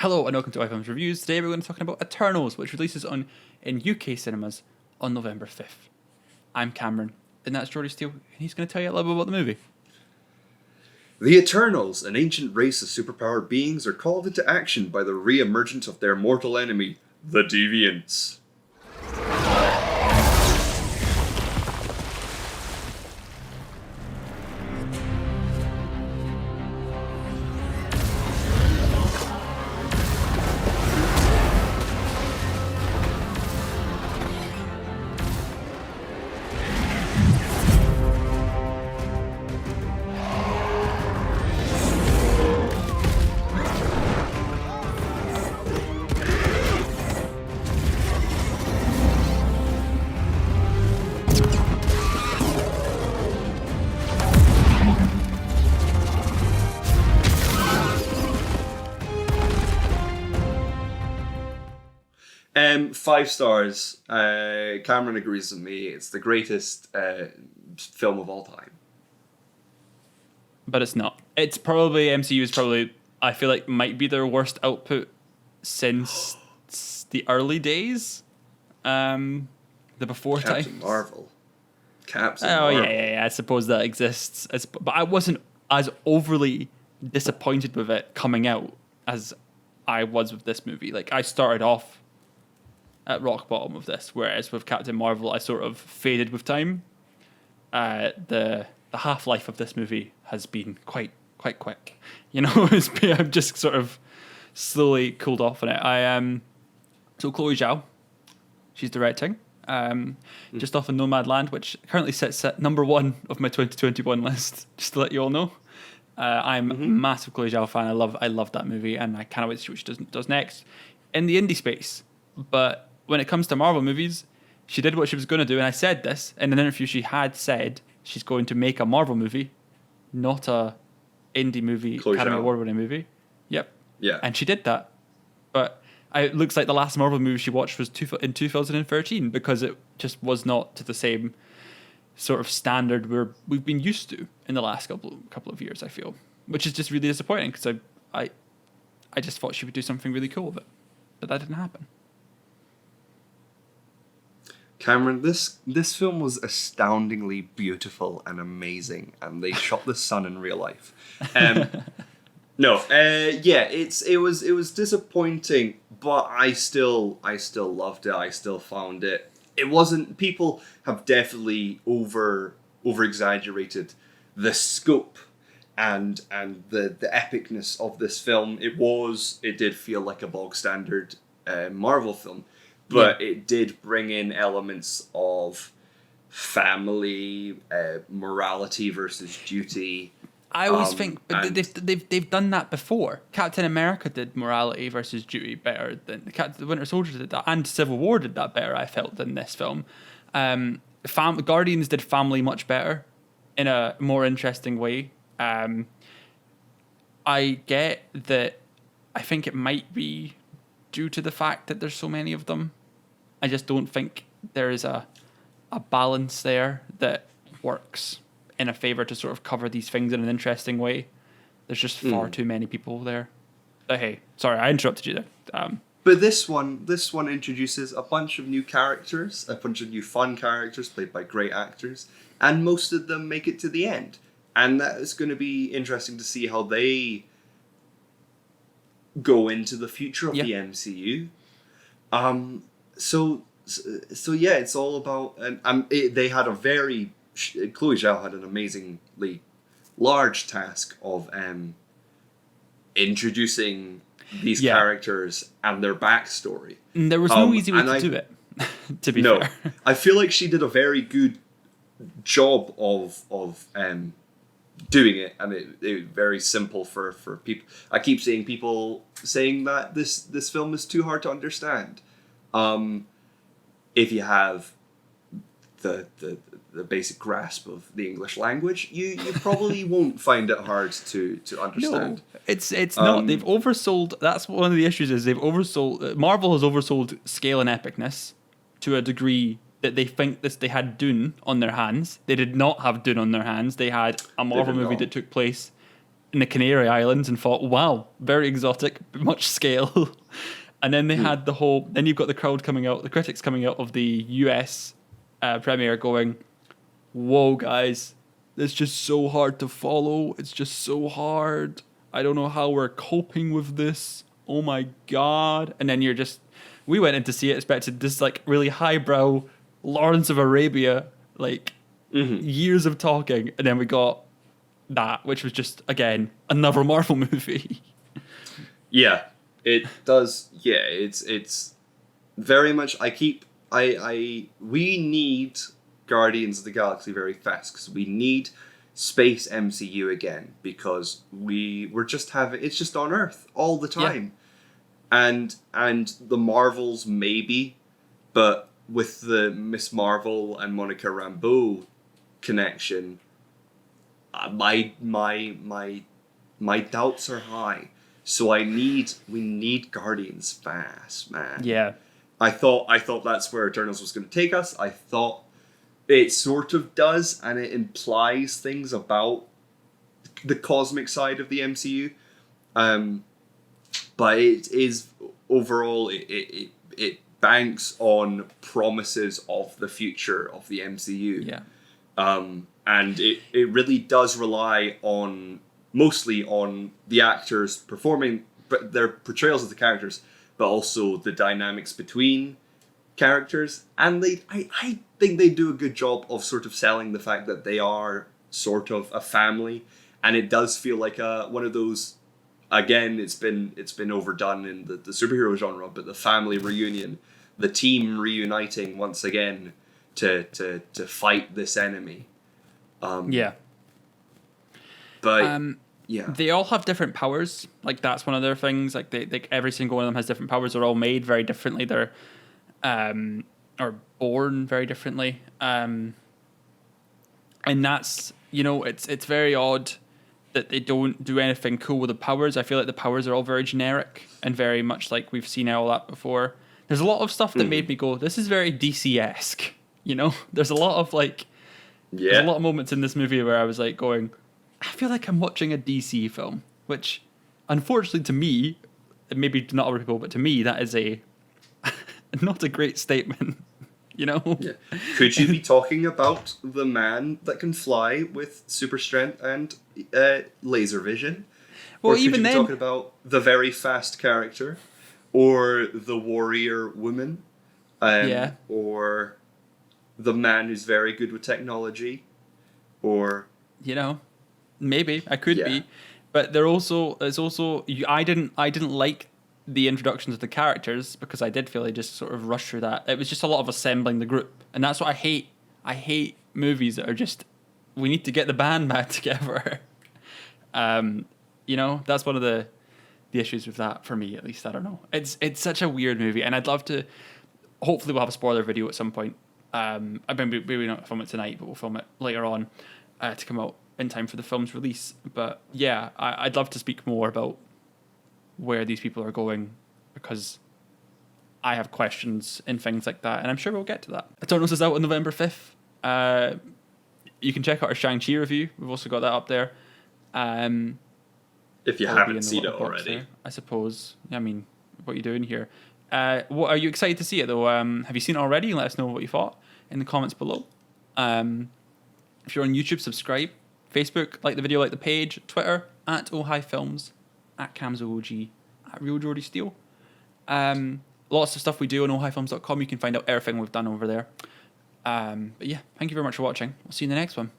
Hello and welcome to iFilms Reviews. Today we're going to be talking about Eternals, which releases in UK cinemas on November 5th. I'm Cameron, and that's Jordy Steele, and he's going to tell you a little bit about the movie. The Eternals, an ancient race of superpowered beings, are called into action by the re-emergence of their mortal enemy, the Deviants. Five stars. Cameron agrees with me. It's the greatest film of all time. But it's not. It's probably, MCU is probably, I feel like, might be their worst output since the early days. The before Captain times. Marvel. Captain Oh, Marvel. yeah. I suppose that exists. But I wasn't as overly disappointed with it coming out as I was with this movie. Like, I started off at rock bottom of this, whereas with Captain Marvel, I sort of faded with time. The half-life of this movie has been quite quick. You know, I've just sort of slowly cooled off on it. So Chloe Zhao, she's directing. Just off of Nomadland, which currently sits at number 1 of my 2021 list, just to let you all know. I'm a massive Chloe Zhao fan. I love that movie, and I can't wait to see what she does next in the indie space. But when it comes to Marvel movies, she did what she was going to do, and I said this in an interview. She had said she's going to make a Marvel movie, not a indie movie, Chloe Academy Zhao. Award-winning movie. Yep. Yeah. And she did that. But it looks like the last Marvel movie she watched was in 2013, because it just was not to the same sort of standard we've been used to in the last couple of years, I feel. Which is just really disappointing, because I just thought she would do something really cool with it. But that didn't happen. Cameron, this film was astoundingly beautiful and amazing, and they shot the sun in real life. It was disappointing, but I still loved it. I still found it. It wasn't. People have definitely over exaggerated the scope and the epicness of this film. It did feel like a bog standard Marvel film. But it did bring in elements of family, morality versus duty. I always think, but they've done that before. Captain America did morality versus duty better than the Winter Soldier did that, and Civil War did that better, I felt, than this film. Guardians did family much better in a more interesting way. I get that. I think it might be due to the fact that there's so many of them. I just don't think there is a balance there that works in a favour to sort of cover these things in an interesting way. There's just far too many people there. But hey, sorry, I interrupted you there. But this one introduces a bunch of new characters, a bunch of new fun characters played by great actors, and most of them make it to the end. And that is going to be interesting to see how they go into the future of the MCU. So yeah, it's all about, they had Chloe Zhao had an amazingly large task of introducing these characters and their backstory. And there was no easy way to do it, to be fair. I feel like she did a very good job of doing it, and it very simple for people. I keep seeing people saying that this film is too hard to understand. If you have the basic grasp of the English language, you probably won't find it hard to understand. No, it's not. They've oversold. That's one of the issues. Is they've oversold. Marvel has oversold scale and epicness to a degree that they think they had Dune on their hands. They did not have Dune on their hands. They had a Marvel movie that took place in the Canary Islands and thought, wow, very exotic, much scale. And then they had the whole. Then you've got the crowd coming out, the critics coming out of the US premiere, going, "Whoa, guys, it's just so hard to follow. It's just so hard. I don't know how we're coping with this. Oh my god!" And then we went in to see it, expected this like really highbrow Lawrence of Arabia, like years of talking, and then we got that, which was just again another Marvel movie. Yeah, it does. Yeah, it's very much. We need Guardians of the Galaxy very fast because we need space MCU again because we're just having it's just on Earth all the time, and the Marvels maybe, but with the Miss Marvel and Monica Rambeau connection, my doubts are high. So we need Guardians fast, man. Yeah. I thought that's where Eternals was going to take us. I thought it sort of does, and it implies things about the cosmic side of the MCU. But it is overall it banks on promises of the future of the MCU. Yeah. And it really does rely mostly on the actors performing their portrayals of the characters, but also the dynamics between characters. And I think they do a good job of sort of selling the fact that they are sort of a family, and it does feel like one of those. Again, it's been overdone in the superhero genre, but the family reunion, the team reuniting once again to fight this enemy. But yeah, they all have different powers. Like that's one of their things. Like every single one of them has different powers. They're all made very differently. They're or born very differently. And that's it's very odd that they don't do anything cool with the powers. I feel like the powers are all very generic and very much like we've seen all that before. There's a lot of stuff that made me go, this is very DC-esque. There's a lot of there's a lot of moments in this movie where I was like going, I feel like I'm watching a DC film, which unfortunately to me, maybe not other people, but to me, that is not a great statement. Yeah. Could you be talking about the man that can fly with super strength and laser vision? Well, or could even you be then, talking about the very fast character, or the warrior woman, or the man who's very good with technology, or maybe I could be, but there's also I didn't like the introductions of the characters because I did feel they just sort of rushed through that. It was just a lot of assembling the group, and that's what I hate. I hate movies that are just, we need to get the band back together. That's one of the issues with that for me, at least. I don't know. It's such a weird movie, and I'd love to. Hopefully, we'll have a spoiler video at some point. I mean, maybe not film it tonight, but we'll film it later on to come out in time for the film's release. But yeah, I'd love to speak more about where these people are going, because I have questions and things like that, and I'm sure we'll get to that. Eternals is out on November 5th. You can check out our Shang-Chi review. We've also got that up there. If you haven't seen it already. There, I suppose. I mean, what are you doing here? What are you excited to see it, though? Have you seen it already? Let us know what you thought in the comments below. If you're on YouTube, subscribe. Facebook, like the video, like the page. Twitter, @OhiFilms. @CamsOG, @RealJordySteele. Lots of stuff we do on ohifilms.com. You can find out everything we've done over there. But yeah, thank you very much for watching. We'll see you in the next one.